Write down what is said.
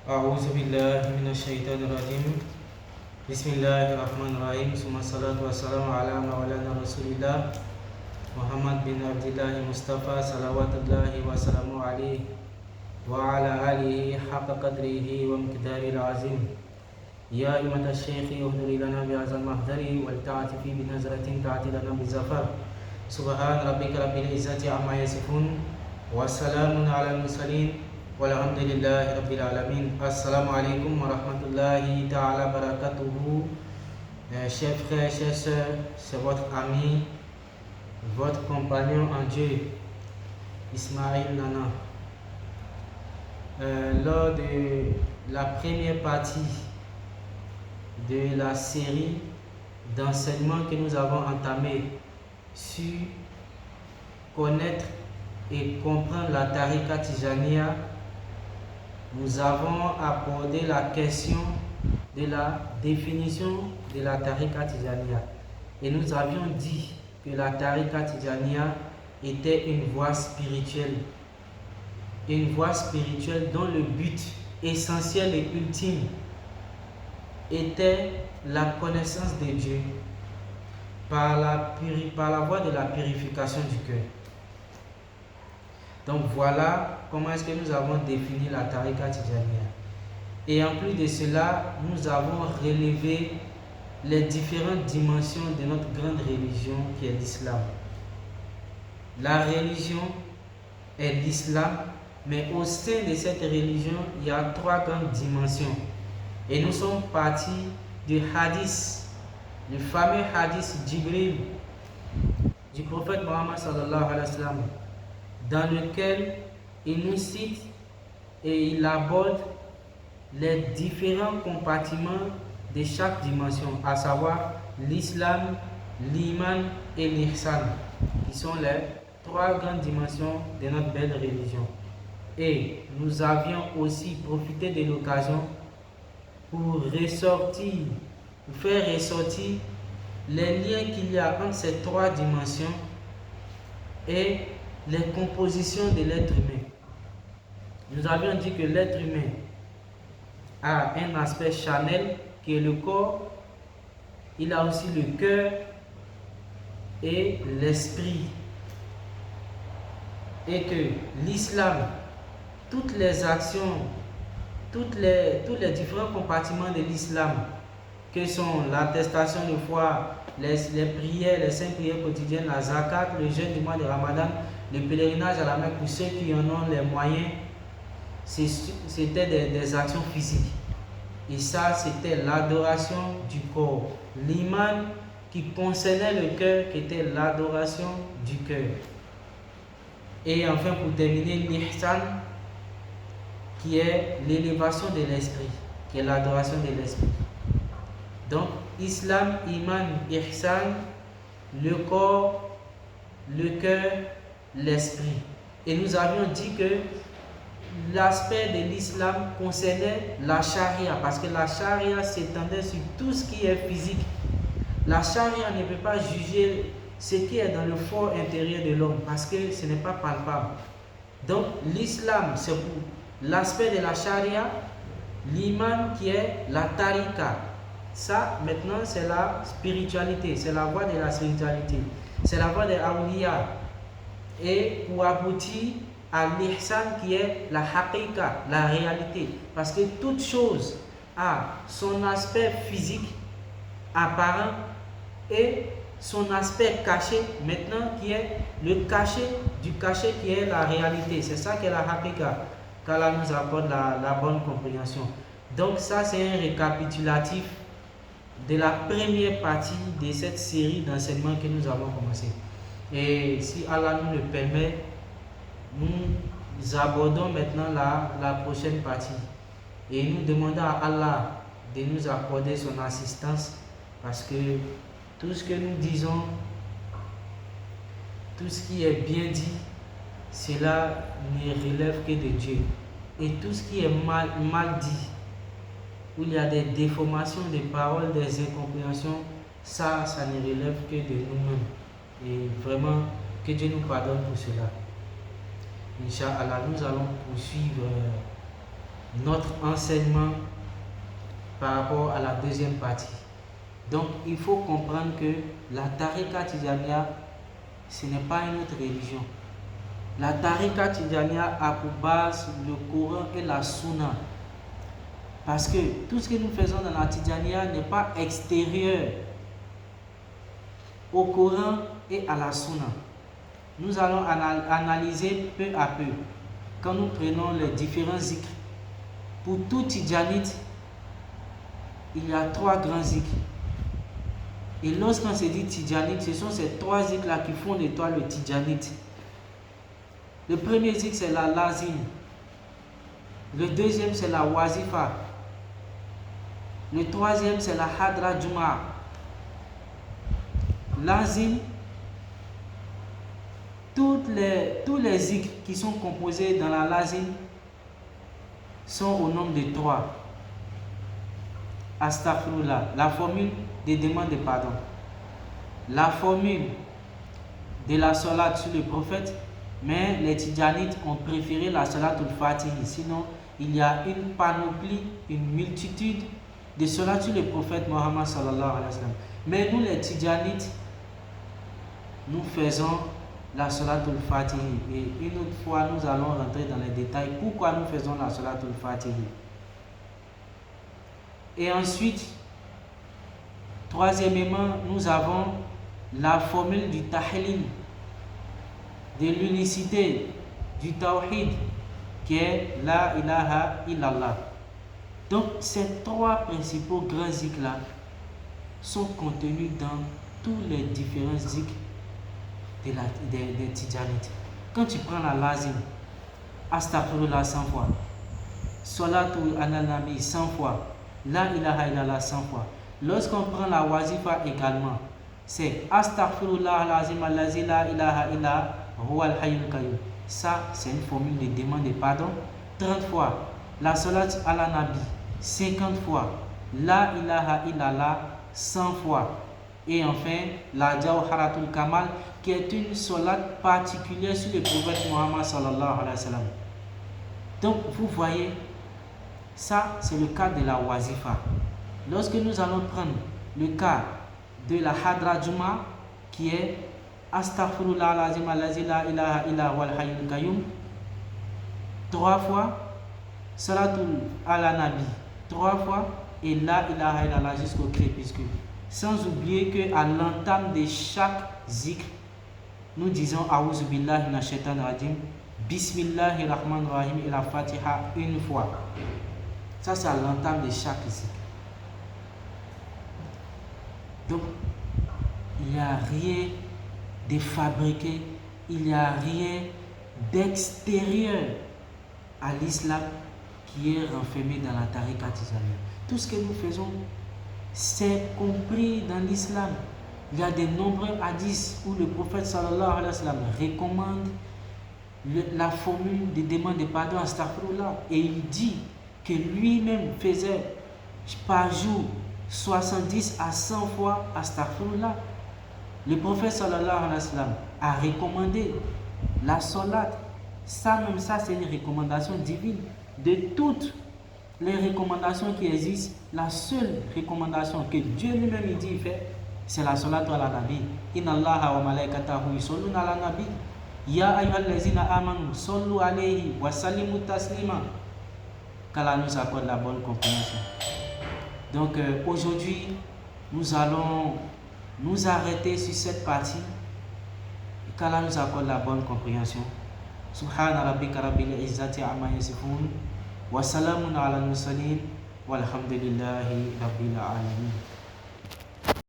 أعوذ بالله من الشيطان الرجيم بسم الله الرحمن الرحيم ثم الصلاة والسلام على مولانا رسول الله محمد بن عبد الله المصطفى صلوات الله وسلامه عليه وعلى آله حق قدره ومقداره العظيم يا أئمة الشيخ اهدري لنا بهذا المحضر ولتعطف بنظرة تعطي لنا بالظفر سبحان ربك رب العزة عما يصفون وسلام على المرسلين والحمد لله رب العالمين. Assalamu alaikum wa rahmatullahi ta'ala barakatuhu. Chers frères, chers sœurs, c'est votre ami, votre compagnon en Dieu, Ismaël Nana. Lors de la première partie de la série d'enseignements que nous avons entamé sur connaître et comprendre la Tariqa Tijaniya, nous avons abordé la question de la définition de la Tariqa Tijaniya. Et nous avions dit que la Tariqa Tijaniya était une voie spirituelle. Une voie spirituelle dont le but essentiel et ultime était la connaissance de Dieu par la voie de la purification du cœur. Donc voilà comment est-ce que nous avons défini la Tariqa Tijaniya. Et en plus de cela, nous avons relevé les différentes dimensions de notre grande religion qui est l'islam. La religion est l'islam, mais au sein de cette religion, il y a trois grandes dimensions. Et nous sommes partis du hadith, le fameux hadith Jibril du prophète Mohammed sallallahu alayhi wa sallam, dans lequel il nous cite et il aborde les différents compartiments de chaque dimension, à savoir l'islam, l'iman et l'ihsan, qui sont les trois grandes dimensions de notre belle religion. Et nous avions aussi profité de l'occasion pour faire ressortir les liens qu'il y a entre ces trois dimensions et les compositions de l'être humain. Nous avions dit que l'être humain a un aspect charnel qui est le corps, il a aussi le cœur et l'esprit. Et que l'islam, toutes les actions, tous les différents compartiments de l'islam, que sont l'attestation de foi, les prières, les 5 prières quotidiennes, la zakat, le jeûne du mois de Ramadan, le pèlerinage à la Mecque pour ceux qui en ont les moyens, c'était des actions physiques. Et ça, c'était l'adoration du corps. L'iman qui concernait le cœur, qui était l'adoration du cœur. Et enfin, pour terminer, l'ihsan, qui est l'élévation de l'esprit, qui est l'adoration de l'esprit. Donc, islam, iman, ihsan, le corps, le cœur, l'esprit. Et nous avions dit que l'aspect de l'islam concernait la charia, parce que la charia s'étendait sur tout ce qui est physique. La charia ne peut pas juger ce qui est dans le fort intérieur de l'homme, parce que ce n'est pas palpable. Donc l'islam, c'est pour l'aspect de la charia, l'iman qui est la tariqa. Ça, maintenant, c'est la spiritualité, c'est la voie de la spiritualité, c'est la voie des awliya. Et pour aboutir à l'ihsan qui est la haqiqa, la réalité. Parce que toute chose a son aspect physique, apparent, et son aspect caché, maintenant, qui est le cachet du cachet qui est la réalité. C'est ça qui est la haqiqa, qu'Allah nous apporte la bonne compréhension. Donc ça, c'est un récapitulatif de la première partie de cette série d'enseignements que nous avons commencé. Et si Allah nous le permet, nous abordons maintenant la prochaine partie. Et nous demandons à Allah de nous accorder son assistance, parce que tout ce que nous disons, tout ce qui est bien dit, cela ne relève que de Dieu. Et tout ce qui est mal dit, où il y a des déformations des paroles, des incompréhensions, ça ne relève que de nous-mêmes. Et vraiment, que Dieu nous pardonne pour cela. Inch'Allah, nous allons poursuivre notre enseignement par rapport à la deuxième partie. Donc, il faut comprendre que la Tariqa Tijaniya, ce n'est pas une autre religion. La Tariqa Tijaniya a pour base le Coran et la Sunna. Parce que tout ce que nous faisons dans la Tijaniya n'est pas extérieur au Coran et à la Sunna. Nous allons analyser peu à peu quand nous prenons les différents zikrs. Pour tout Tijanite, il y a 3 grands zikrs. Et lorsqu'on se dit Tijanite, ce sont ces 3 zikrs-là qui font de toi le Tijanite. Le premier zikr, c'est la lazim. Le deuxième, c'est la wazifa. Le troisième, c'est la hadra juma. Lazim, tous les zikrs qui sont composés dans la lazim sont au nombre de 3. Astaghfirullah, la formule des demandes de pardon. La formule de la salat sur le prophète, mais les Tidjanites ont préféré la salatul Fatihi. Sinon, il y a une panoplie, une multitude de salat sur le prophète Mohammed sallallahu alayhi wa sallam. Mais nous, les Tidjanites, nous faisons la salatul Fatihi. Et une autre fois, nous allons rentrer dans les détails. Pourquoi nous faisons la salatul Fatihi? Et ensuite, troisièmement, nous avons la formule du tahlil, de l'unicité, du tawhid, qui est la ilaha illallah. Donc, ces 3 principaux grands zikrs-là sont contenus dans tous les différents zikrs des Tidjanites. Quand tu prends la lazim, astaghfirullah 100 fois, salatul ala nabi 100 fois, la ilaha illallah 100 fois. Lorsqu'on prend la wazifa également, c'est astaghfirullah lazim allazi la ilaha illa huwa al-hayyul qayyum. Ça, c'est une formule de demande de pardon. 30 fois. La salat ala nabi 50 fois. La ilaha illallah 100 fois. Et enfin, la jawharatul kamal, qui est une salat particulière sur le prophète Muhammad sallallahu alayhi wa sallam. Donc, vous voyez, ça, c'est le cas de la wazifa. Lorsque nous allons prendre le cas de la hadra juma, qui est astaghfirullah lazim allazi la ilaha illa huwa al-hayyul qayyum 3 fois, salatul ala nabi 3 fois, et la ilaha illallah jusqu'au crépuscule. Sans oublier qu'à l'entame de chaque zikr, nous disons A'udhu billahi minash shaitanir rajim, Bismillahir rahmanir rahim et la Fatiha une fois. Ça, c'est à l'entame de chaque zikr. Donc, il n'y a rien de fabriqué, il n'y a rien d'extérieur à l'islam qui est renfermé dans la tariqa tijaniya. Tout ce que nous faisons, c'est compris dans l'islam. Il y a de nombreux hadiths où le prophète sallallahu alayhi wa sallam recommande la formule de demande de pardon astaghfirullah, et il dit que lui-même faisait par jour 70 à 100 fois astaghfirullah. Le prophète sallallahu alayhi wa sallam a recommandé la salat. Ça, même ça, c'est une recommandation divine. De toutes les recommandations qui existent, la seule recommandation que Dieu lui-même dit fait, c'est la salat ala nabi. Inna Allaha wa malaikatahu yusalluna ala nabi. Ya ayyuhallazina amanu sallu alayhi wa sallimu taslima. Qu'Allah nous accorde la bonne compréhension. Donc aujourd'hui, nous allons nous arrêter sur cette partie. Qu'Allah nous accorde la bonne compréhension. Subhana rabbika rabbil izzati amma yasifun. Wa salamun ala al-mursalin. Walhamdulillahi rabbil alamin.